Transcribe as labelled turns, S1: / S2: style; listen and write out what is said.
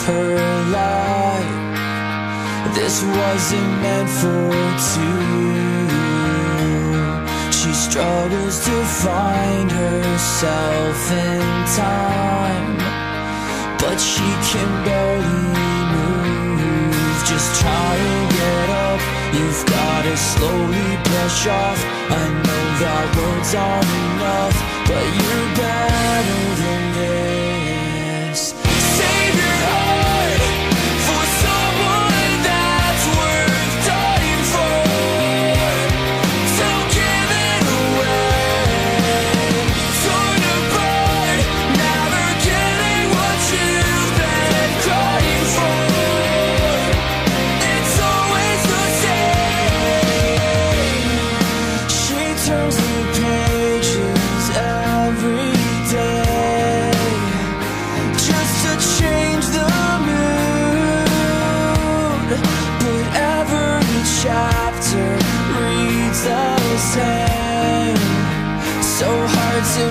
S1: her life. This wasn't meant for two. She struggles to find herself in time, but she can barely move. Just try and get up, you've gotta slowly brush off. I know that words aren't enough, but you're better than this. Save your heart for someone that's worth dying for. Don't give it away. Torn apart, never getting what you've been crying for. It's always the same. She turns the pages every day, just to change the mood. But every chapter reads the same. So hard to